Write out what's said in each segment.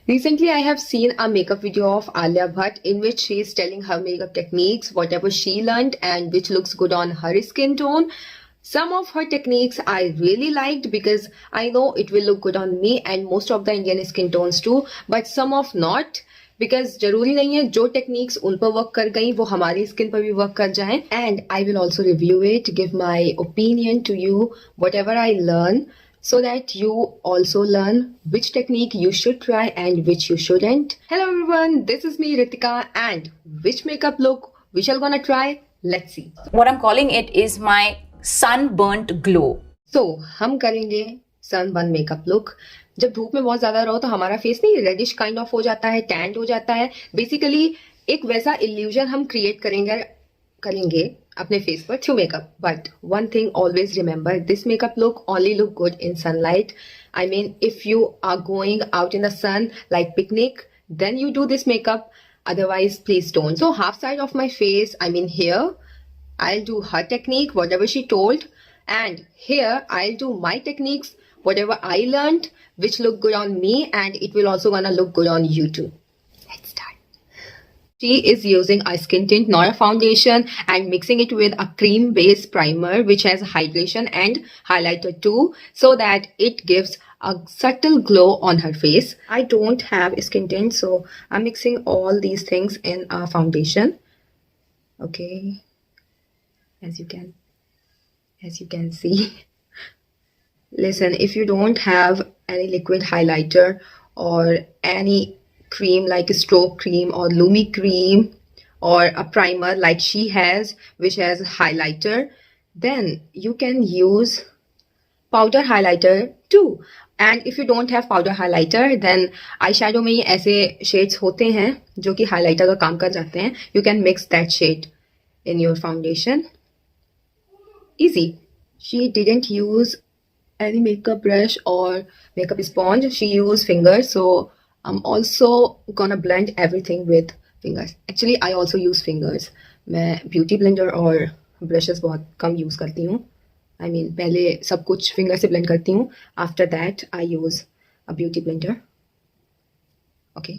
Recently, I have seen a makeup video of Alia Bhatt in which she is telling her makeup techniques, whatever she learned, and which looks good on her skin tone. Some of her techniques I really liked because I know it will look good on me and most of the Indian skin tones too, but some of not. Because जरूरी नहीं है जो techniques उन पर work कर गई वो हमारी skin पर भी work कर जाएं. And I will also review it, give my opinion to you, whatever I learn, so that you also learn which technique you should try and which you shouldn't. Hello everyone, this is me Ritika, and which makeup look we shall gonna try? Let's see. What I'm calling it is my sunburnt glow. So हम करेंगे sunburn makeup look. जब धूप में बहुत ज्यादा रहो तो हमारा फेस नहीं रेडिश काइंड ऑफ हो जाता है, टैंड हो जाता है. बेसिकली एक वैसा इल्यूजन हम क्रिएट करेंगे अपने फेस पर through makeup. But one thing always remember, this makeup look only look good in sunlight. I mean if you are going out in the sun like picnic, then you do this makeup. Otherwise, please don't. So half side of my face, I mean here, I'll do her technique, whatever she told. And here, I'll do my techniques, whatever I learned, which look good on me. And it will also gonna look good on you too. Let's start. She is using a skin tint, not a foundation, and mixing it with a cream-based primer, which has hydration and highlighter too, so that it gives a subtle glow on her face. I don't have skin tint, so I'm mixing all these things in a foundation. Okay, as you can see. Listen, if you don't have any liquid highlighter or any cream like stroke cream or lumi cream or a primer like she has, which has highlighter, then you can use powder highlighter too. And if you don't have powder highlighter, then eyeshadow में ऐसे shades होते हैं जो कि highlighter का काम कर जाते हैं. You can mix that shade in your foundation. Easy. She didn't use any makeup brush or makeup sponge. She used fingers. So I'm also gonna blend everything with fingers. Actually, I also use fingers. मैं beauty blender और brushes बहुत कम use करती हूँ. I mean, पहले सब कुछ finger से blend करती हूँ. After that, I use a beauty blender. Okay.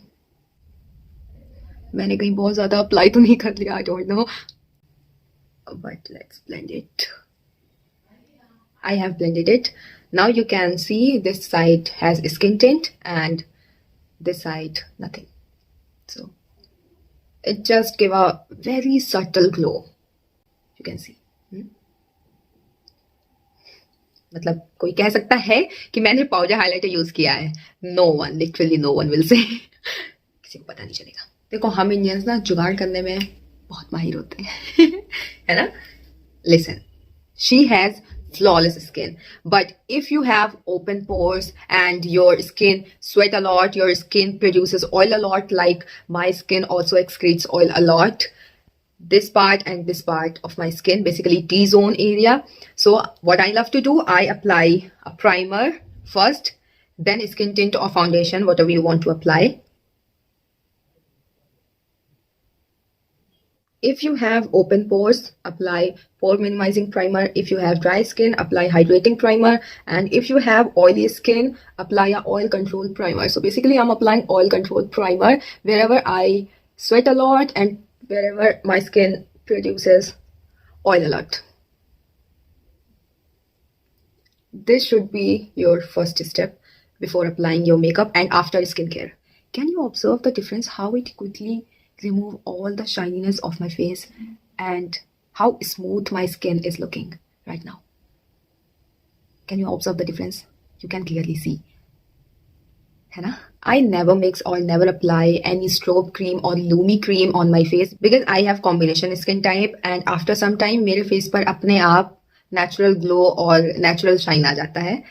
मैंने कहीं बहुत ज़्यादा अप्लाई तो नहीं कर लिया. I don't know. But let's blend it. I have blended it. Now you can see this side has skin tint and this side nothing. So it just give a very subtle glow. You can see. मतलब कोई कह सकता है कि मैंने powder highlighter use किया है. No one, literally no one will say. किसी को पता नहीं चलेगा. देखो हम इंडियंस ना जुगाड़ करने में बहुत माहिर होते हैं. है ना. Listen, she has flawless skin, but if you have open pores and your skin sweat a lot, your skin produces oil a lot, like my skin also excretes oil a lot, this part and this part of my skin, basically T-zone area. So what I love to do, I apply a primer first, then skin tint or foundation, whatever you want to apply. If you have open pores, apply pore minimizing primer. If you have dry skin, apply hydrating primer. And if you have oily skin, apply a oil control primer. So basically I'm applying oil control primer wherever I sweat a lot and wherever my skin produces oil a lot. This should be your first step before applying your makeup and after skincare. Can you observe the difference, how it quickly remove all the shininess of my face and how smooth my skin is looking right now? Can you observe the difference? You can clearly see. है ना? I never mix or never apply any strobe cream or lumi cream on my face because I have combination skin type, and after some time मेरे face पर अपने आप natural glow और natural shine आ जाता है.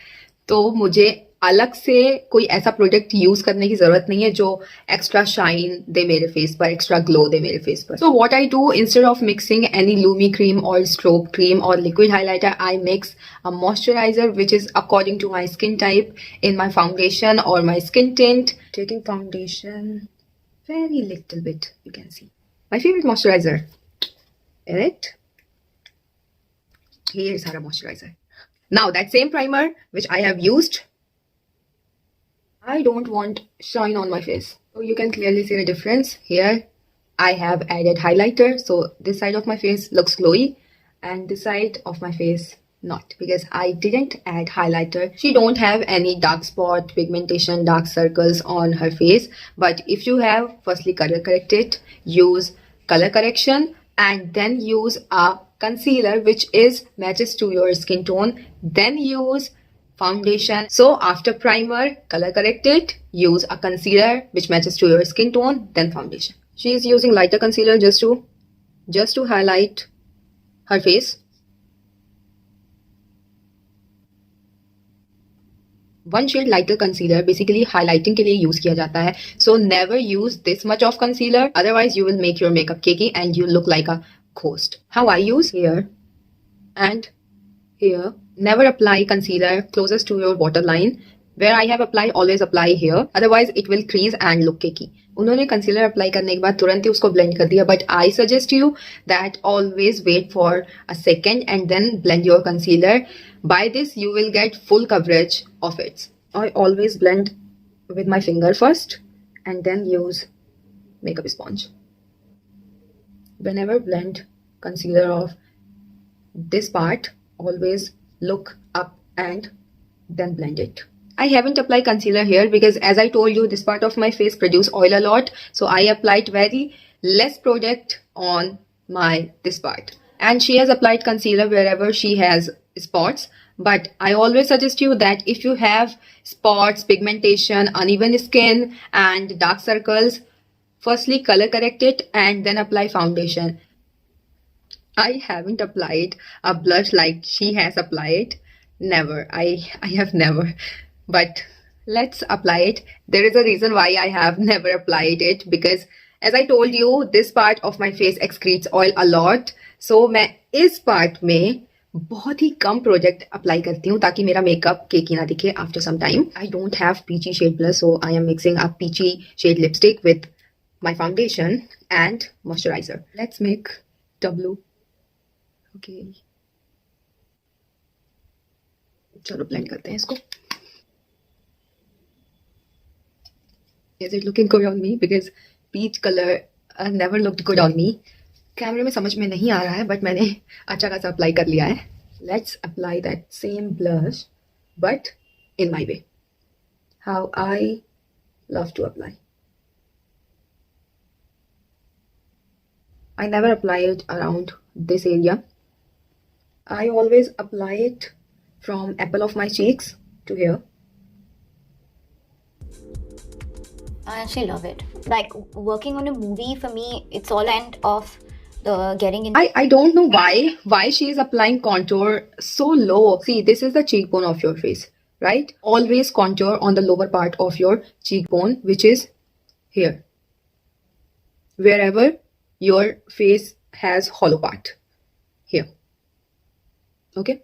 तो मुझे अलग से कोई ऐसा प्रोडक्ट यूज करने की जरूरत नहीं है जो एक्स्ट्रा शाइन दे मेरे फेस पर, एक्स्ट्रा ग्लो दे मेरे फेस पर. So what I do, instead of mixing any lumi cream और स्ट्रोब क्रीम और liquid highlighter, I mix a moisturiser which is according to my skin type in my foundation और my skin tint. Taking foundation very little bit, you can see my favorite moisturizer in it. Here is our moisturizer. Now that same primer which I have used, I don't want shine on my face. So you can clearly see the difference. Here I have added highlighter, so this side of my face looks glowy and this side of my face not, because I didn't add highlighter. She don't have any dark spot, pigmentation, dark circles on her face. But if you have, firstly color correct it, use color correction, and then use a concealer which is matches to your skin tone, then use foundation. So after primer, color correct it, use a concealer which matches to your skin tone, then foundation. She is using lighter concealer just to highlight her face. One shade lighter concealer basically highlighting के लिए use किया जाता है. So never use this much of concealer, otherwise you will make your makeup cakey and you look like a ghost. How I use here and here. Never apply concealer closest to your waterline. Where I have applied, always apply here. Otherwise, it will crease and look cakey. उन्होंने concealer apply करने के बाद तुरंत ही उसको blend कर दिया. But I suggest you that always wait for a second and then blend your concealer. By this you will get full coverage of its. I always blend with my finger first and then use makeup sponge. Whenever blend concealer of this part, always look up and then blend it. I haven't applied concealer here because as I told you, this part of my face produce oil a lot. So I applied very less product on this part. And she has applied concealer wherever she has spots. But I always suggest you that if you have spots, pigmentation, uneven skin and dark circles, firstly color correct it and then apply foundation. I haven't applied a blush like she has applied. Never. I have never. But let's apply it. There is a reason why I have never applied it, because as I told you, this part of my face excretes oil a lot. So मैं इस part में बहुत ही कम product apply करती हूँ ताकि मेरा makeup cakey ना दिखे after some time. I don't have peachy shade blush, so I am mixing a peachy shade lipstick with my foundation and moisturiser. Let's make W. Okay, चलो blend करते हैं इसको. Is it looking good on me? Because peach color never looked good on me. कैमरे में समझ में नहीं आ रहा है, बट मैंने अच्छा खासा अप्लाई कर लिया है. Let's apply that same blush but in my way, how I love to apply. I never apply it around this area. I always apply it from apple of my cheeks to here. I actually love it. Like working on a movie for me, it's all end of the getting in. I don't know why she is applying contour so low. See, this is the cheekbone of your face, right? Always contour on the lower part of your cheekbone, which is here. Wherever your face has hollow part. Here. Okay?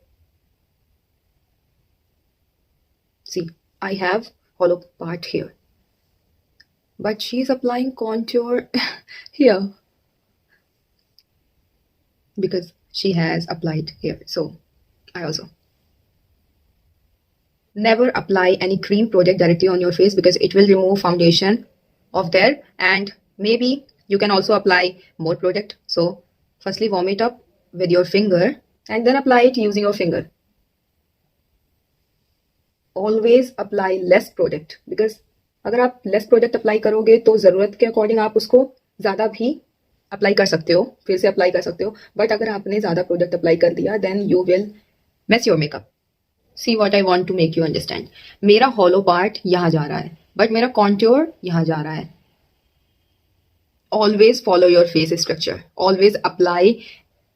See, I have hollow part here. But she's applying contour here because she has applied here. So I also never apply any cream product directly on your face because it will remove foundation of there, and maybe you can also apply more product. So firstly warm it up with your finger and then apply it using your finger. Always apply less product because अगर आप less product apply करोगे तो ज़रूरत के according आप उसको ज़्यादा भी अप्लाई कर सकते हो, फिर से अप्लाई कर सकते हो. बट अगर आपने ज़्यादा प्रोडक्ट अप्लाई कर दिया then you will mess your makeup. See what I want to make you understand. मेरा हॉलो पार्ट यहाँ जा रहा है बट मेरा कॉन्ट्योर यहाँ जा रहा है. Always follow your face structure. Always apply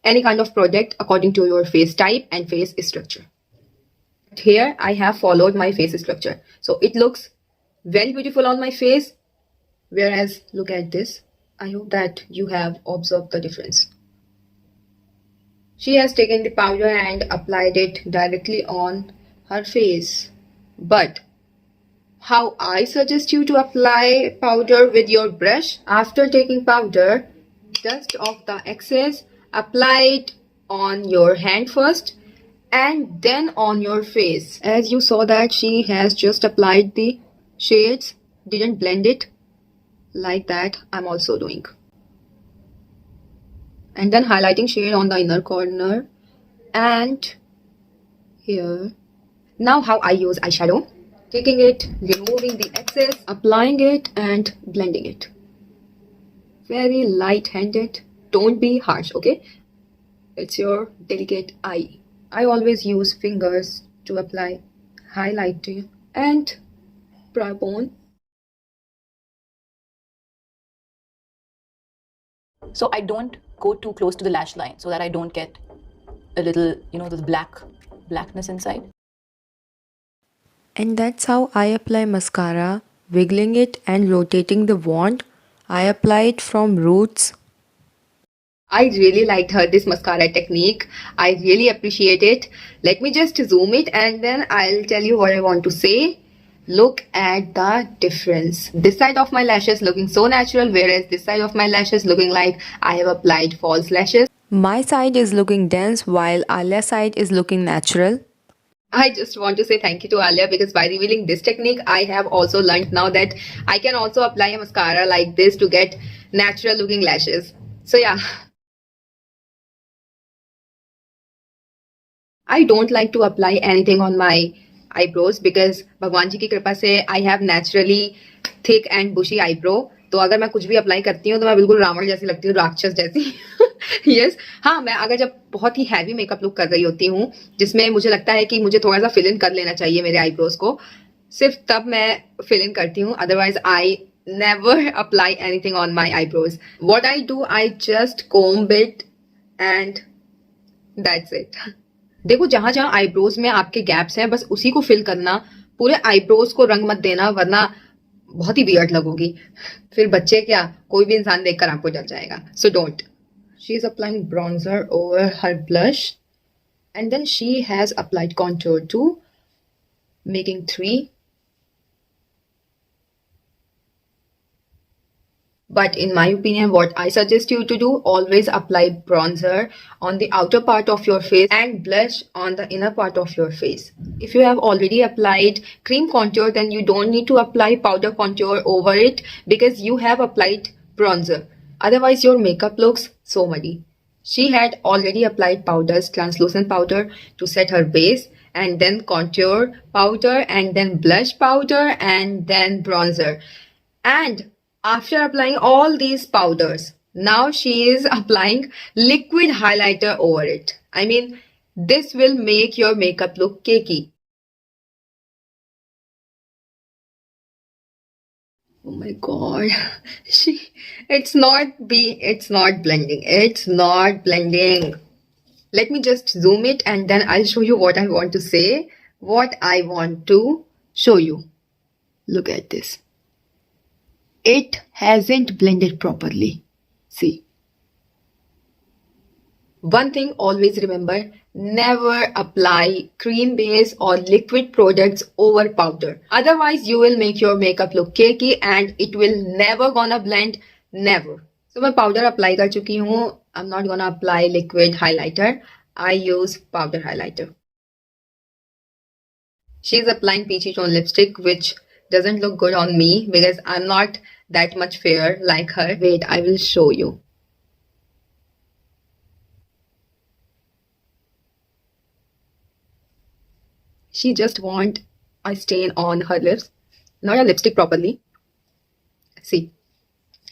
any kind of product according to your face type and face structure. Here I have followed my face structure. So it looks very beautiful on my face. Whereas look at this. I hope that you have observed the difference. She has taken the powder and applied it directly on her face. But how I suggest you to apply powder with your brush. After taking powder, dust off the excess. Apply it on your hand first and then on your face. As you saw that she has just applied the shades, didn't blend it like that. I'm also doing. And then highlighting shade on the inner corner and here. Now how I use eyeshadow. Taking it, removing the excess, applying it and blending it. Very light-handed. Don't be harsh, okay? It's your delicate eye. I always use fingers to apply highlighting and brow bone. So I don't go too close to the lash line so that I don't get a little, the blackness inside. And that's how I apply mascara, wiggling it and rotating the wand. I apply it from roots. I really liked this mascara technique. I really appreciate it. Let me just zoom it and then I'll tell you what I want to say. Look at the difference. This side of my lashes looking so natural, whereas this side of my lashes looking like I have applied false lashes. My side is looking dense while Alia's side is looking natural. I just want to say thank you to Alia because by revealing this technique, I have also learned now that I can also apply a mascara like this to get natural looking lashes. So yeah. I don't like to apply anything on my eyebrows because भगवान जी की कृपा से I have naturally thick and bushy eyebrow. तो अगर मैं कुछ भी apply करती हूँ तो मैं बिल्कुल रावण जैसी लगती हूँ, राक्षस जैसी. यस हाँ, मैं अगर जब बहुत ही हैवी मेकअप लुक कर रही होती हूँ जिसमें मुझे लगता है कि मुझे थोड़ा सा फिल इन कर लेना चाहिए मेरे आईब्रोज को, सिर्फ तब मैं फिल इन करती हूँ. Otherwise I never apply anything on my eyebrows. What I do, I just comb it and that's it. देखो जहां जहां आईब्रोज में आपके गैप्स हैं बस उसी को फिल करना. पूरे आईब्रोज को रंग मत देना वरना बहुत ही वियर्ड लगोगी. फिर बच्चे क्या, कोई भी इंसान देखकर आपको डर जाएगा. So don't. She is applying bronzer over her blush and then she has applied contour too, making 3. But in my opinion, what I suggest you to do, always apply bronzer on the outer part of your face and blush on the inner part of your face. If you have already applied cream contour, then you don't need to apply powder contour over it because you have applied bronzer. Otherwise, your makeup looks so muddy. She had already applied powders, translucent powder to set her base, and then contour powder, and then blush powder, and then bronzer. And after applying all these powders, now she is applying liquid highlighter over it. I mean, this will make your makeup look cakey. Oh my god. It's not blending. It's not blending. Let me just zoom it and then I'll show you what I want to say, what I want to show you. Look at this. It hasn't blended properly. See. One thing always remember, never apply cream base or liquid products over powder. Otherwise you will make your makeup look cakey and it will never gonna blend, never. So मैं powder apply कर चुकी हूँ. I'm not gonna apply liquid highlighter. I use powder highlighter. She's applying peachy tone lipstick which doesn't look good on me because I'm not that much fair like her. Wait, I will show you. She just want a stain on her lips, not a lipstick properly. See,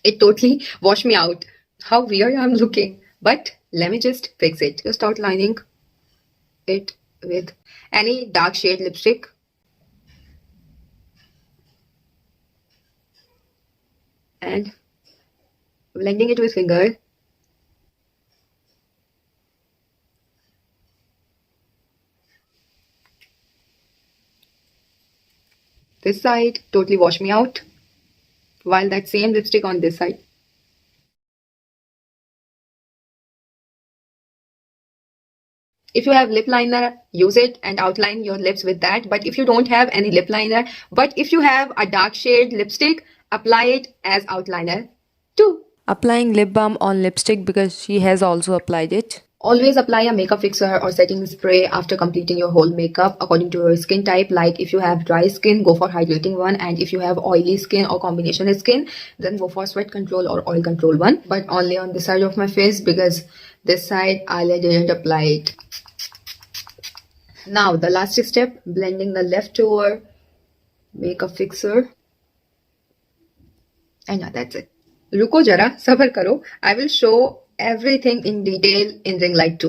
it totally washed me out. How weird I'm looking. But let me just fix it. Just outlining it with any dark shade lipstick. And blending it with finger. This side totally washed me out, while that same lipstick on this side. If you have lip liner, use it and outline your lips with that. But if you don't have any lip liner, but if you have a dark shade lipstick, apply it as outliner too. Applying lip balm on lipstick because she has also applied it. Always apply a makeup fixer or setting spray after completing your whole makeup according to your skin type. Like if you have dry skin, go for hydrating one, and if you have oily skin or combination skin, then go for sweat control or oil control one. But only on this side of my face, because this side Alia didn't apply it. Now the last step, blending the leftover makeup fixer. And yeah, that's it. रुको जरा, सबर करो. I will show everything in detail in ring light 2.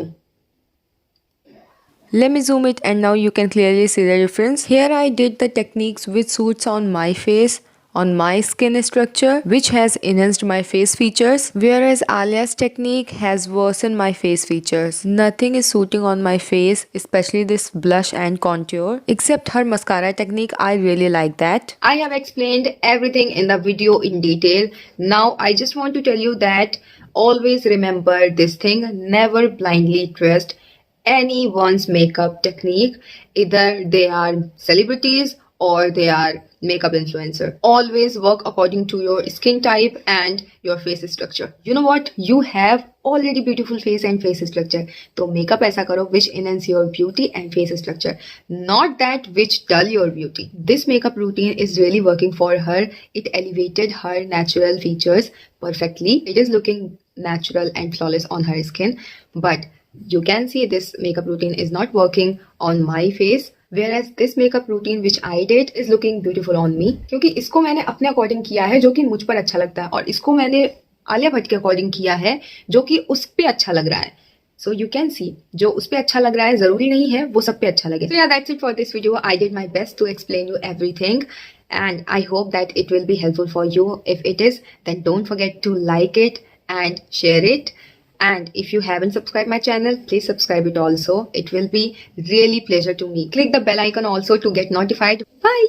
Let me zoom it and now you can clearly see the difference. Here I did the techniques which suits on my face, on my skin structure, which has enhanced my face features, whereas Alia's technique has worsened my face features. Nothing is suiting on my face, especially this blush and contour, except her mascara technique. I really like that. I have explained everything in the video in detail. Now I just want to tell you that always remember this thing, never blindly trust anyone's makeup technique. Either they are celebrities or they are makeup influencer. Always work according to your skin type and your face structure. You know what? You have already beautiful face and face structure. So makeup aisa karo which enhance your beauty and face structure, not that which dull your beauty. This makeup routine is really working for her. It elevated her natural features perfectly. It is looking natural and flawless on her skin, but you can see this makeup routine is not working on my face, whereas this makeup routine which I did is looking beautiful on me. क्योंकि इसको मैंने अपने according किया है जो कि मुझ पर अच्छा लगता है, और इसको मैंने आलिया भट्ट के अकॉर्डिंग किया है जो कि उस पे अच्छा लग रहा है. So you can see, जो उस पे अच्छा लग रहा है जरूरी नहीं है वो सब पे अच्छा लगे. So yeah, that's it for this video. I did my best to explain you everything, and I hope that it will be helpful for you. If it is, then don't forget to like it and share it. And if you haven't subscribed my channel, please subscribe it also. It will be really pleasure to me. Click the bell icon also to get notified. Bye.